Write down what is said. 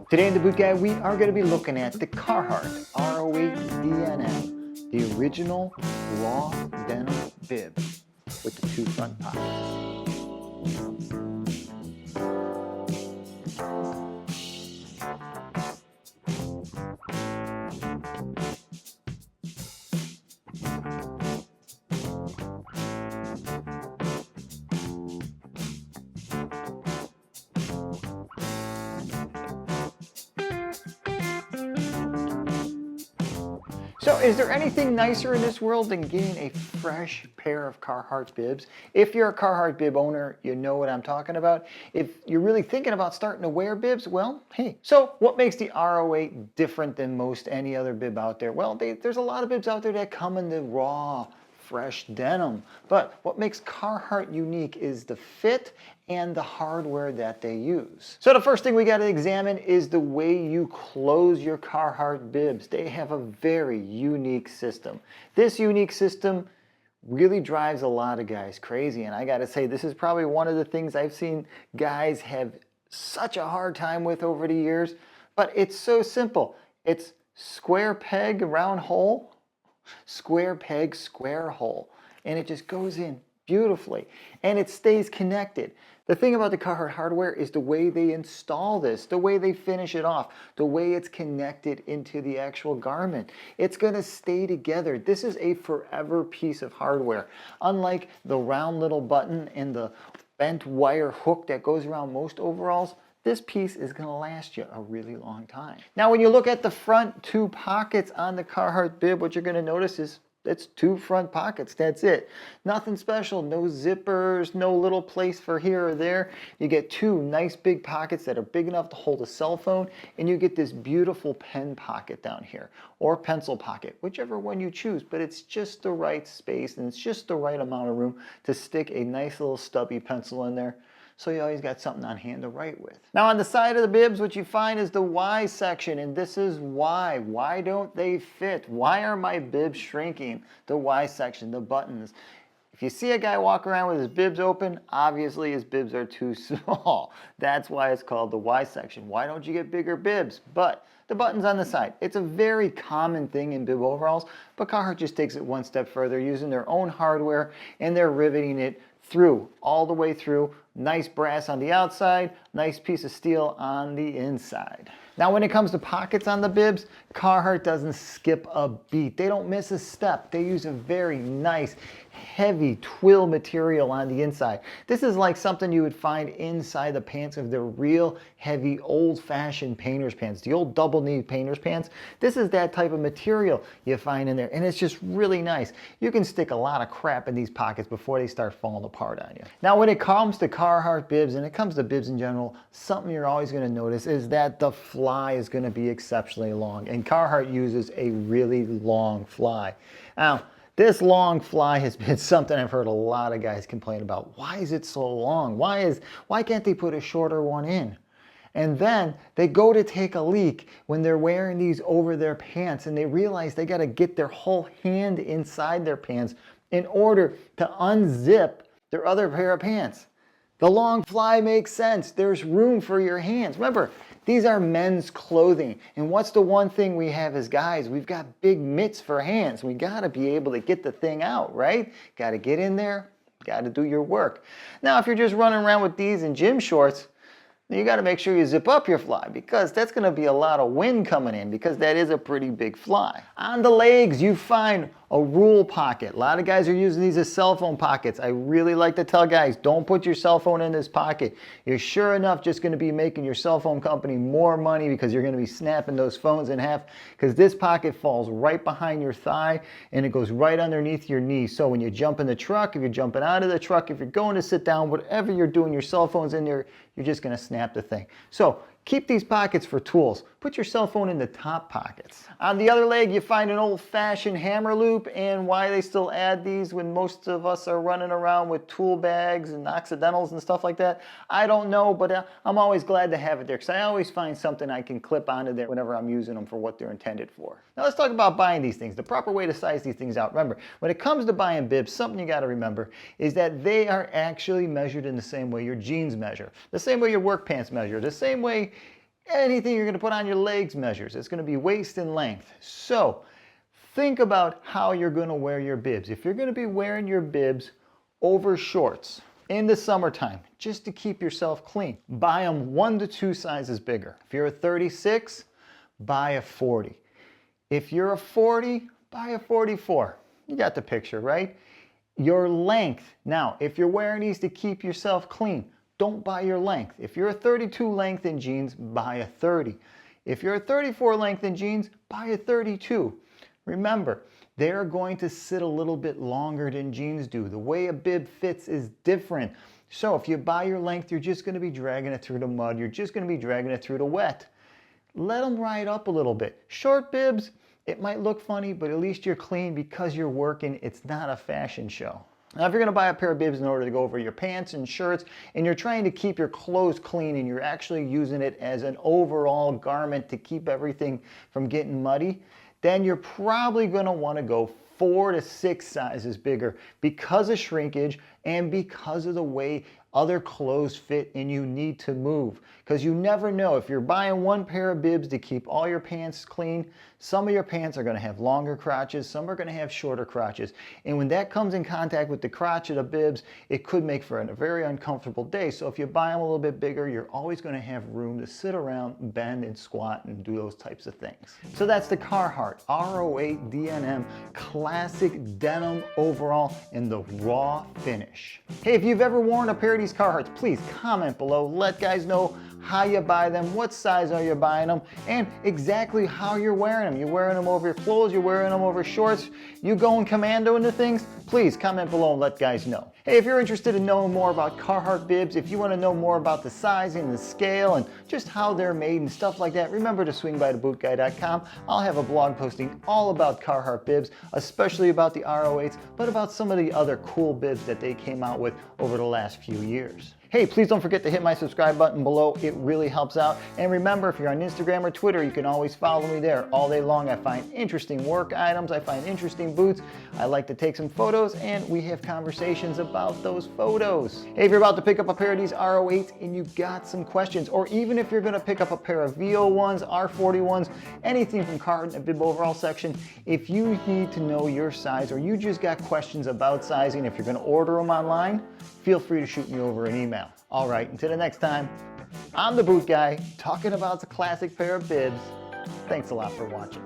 Today in the Boot Guide, we are going to be looking at the CARHARTT R08 Denim, the original raw denim bib with the 2 front pockets. So is there anything nicer in this world than getting a fresh pair of Carhartt bibs? If you're a Carhartt bib owner, you know what I'm talking about. If you're really thinking about starting to wear bibs, well, hey. So what makes the R08 different than most any other bib out there? Well, there's a lot of bibs out there that come in the raw, fresh denim. But what makes Carhartt unique is the fit and the hardware that they use. So the first thing we got to examine is the way you close your Carhartt bibs. They have a very unique system. This unique system really drives a lot of guys crazy, and I got to say, this is probably one of the things I've seen guys have such a hard time with over the years, but it's so simple. It's square peg, round hole, square peg, square hole, and it just goes in beautifully, and it stays connected. The thing about the Carhartt hardware is the way they install this, the way they finish it off, the way it's connected into the actual garment. It's going to stay together. This is a forever piece of hardware. Unlike the round little button and the bent wire hook that goes around most overalls, this piece is going to last you a really long time. Now, when you look at the front 2 pockets on the Carhartt bib, what you're going to notice is it's 2 front pockets. That's it. Nothing special. No zippers, no little place for here or there. You get 2 nice big pockets that are big enough to hold a cell phone, and you get this beautiful pen pocket down here, or pencil pocket, whichever one you choose, but it's just the right space and it's just the right amount of room to stick a nice little stubby pencil in there. So you always got something on hand to write with. Now on the side of the bibs, what you find is the Y section, and this is why. Why don't they fit? Why are my bibs shrinking? The Y section, the buttons. If you see a guy walk around with his bibs open, obviously his bibs are too small. That's why it's called the Y section. Why don't you get bigger bibs? But the buttons on the side, it's a very common thing in bib overalls, but Carhartt just takes it one step further, using their own hardware, and they're riveting it through, all the way through. Nice brass on the outside, nice piece of steel on the inside. Now when it comes to pockets on the bibs, Carhartt doesn't skip a beat. They don't miss a step. They use a very nice, heavy twill material on the inside. This is like something you would find inside the pants of the real heavy, old-fashioned painter's pants, the old double-knee painter's pants. This is that type of material you find in there, and it's just really nice. You can stick a lot of crap in these pockets before they start falling apart on you. Now when it comes to Carhartt bibs, and it comes to bibs in general, something you're always going to notice is that the fly is going to be exceptionally long, and Carhartt uses a really long fly. Now, this long fly has been something I've heard a lot of guys complain about. Why is it so long? Why can't they put a shorter one in? And then they go to take a leak when they're wearing these over their pants, and they realize they got to get their whole hand inside their pants in order to unzip their other pair of pants. The long fly makes sense. There's room for your hands. Remember, these are men's clothing. And what's the one thing we have as guys? We've got big mitts for hands. We got to be able to get the thing out, right? Got to get in there. Got to do your work. Now, if you're just running around with these in gym shorts, you got to make sure you zip up your fly, because that's going to be a lot of wind coming in, because that is a pretty big fly. On the legs, you find a rule pocket. A lot of guys are using these as cell phone pockets. I really like to tell guys, don't put your cell phone in this pocket. You're sure enough just going to be making your cell phone company more money, because you're going to be snapping those phones in half, because this pocket falls right behind your thigh and it goes right underneath your knee. So when you jump in the truck, if you're jumping out of the truck, if you're going to sit down, whatever you're doing, your cell phone's in there, you're just going to snap the thing. So Keep these pockets for tools. Put your cell phone in the top pockets. On the other leg, you find an old-fashioned hammer loop, and why they still add these when most of us are running around with tool bags and Occidentals and stuff like that, I don't know, but I'm always glad to have it there because I always find something I can clip onto there whenever I'm using them for what they're intended for. Now let's talk about buying these things, the proper way to size these things out. Remember, when it comes to buying bibs, something you got to remember is that they are actually measured in the same way your jeans measure, the same way your work pants measure, the same way anything you're going to put on your legs measures. It's going to be waist and length. So think about how you're going to wear your bibs. If you're going to be wearing your bibs over shorts in the summertime, just to keep yourself clean, buy them 1 to 2 sizes bigger. If you're a 36, buy a 40. If you're a 40, buy a 44. You got the picture, right? Your length. Now, if you're wearing these to keep yourself clean, don't buy your length. If you're a 32 length in jeans, buy a 30. If you're a 34 length in jeans, buy a 32. Remember, they're going to sit a little bit longer than jeans do. The way a bib fits is different. So if you buy your length, you're just going to be dragging it through the mud. You're just going to be dragging it through the wet. Let them ride up a little bit. Short bibs, it might look funny, but at least you're clean because you're working. It's not a fashion show. Now, if you're going to buy a pair of bibs in order to go over your pants and shirts, and you're trying to keep your clothes clean and you're actually using it as an overall garment to keep everything from getting muddy, then you're probably going to want to go 4 to 6 sizes bigger because of shrinkage and because of the way other clothes fit and you need to move. Because you never know, if you're buying one pair of bibs to keep all your pants clean, some of your pants are going to have longer crotches, some are going to have shorter crotches. And when that comes in contact with the crotch of the bibs, it could make for a very uncomfortable day. So if you buy them a little bit bigger, you're always going to have room to sit around, bend and squat and do those types of things. So that's the Carhartt R08 DNM classic denim overall in the raw finish. Hey, if you've ever worn a pair of these Carhartts, please comment below. Let guys know how you buy them, what size are you buying them, and exactly how you're wearing them. You're wearing them over your clothes, you're wearing them over shorts, you going commando into things? Please comment below and let guys know. Hey, if you're interested in knowing more about Carhartt bibs, if you want to know more about the sizing, the scale, and just how they're made and stuff like that, remember to swing by thebootguy.com. I'll have a blog posting all about Carhartt bibs, especially about the R08s, but about some of the other cool bibs that they came out with over the last few years. Hey, please don't forget to hit my subscribe button below. It really helps out. And remember, if you're on Instagram or Twitter, you can always follow me there. All day long, I find interesting work items. I find interesting boots. I like to take some photos, and we have conversations about those photos. Hey, if you're about to pick up a pair of these R08s and you've got some questions, or even if you're going to pick up a pair of VO1s, R41s, anything from Carhartt in the bib overall section, if you need to know your size or you just got questions about sizing, if you're going to order them online, feel free to shoot me over an email. All right, until the next time, I'm the Boot Guy, talking about the classic pair of bibs. Thanks a lot for watching.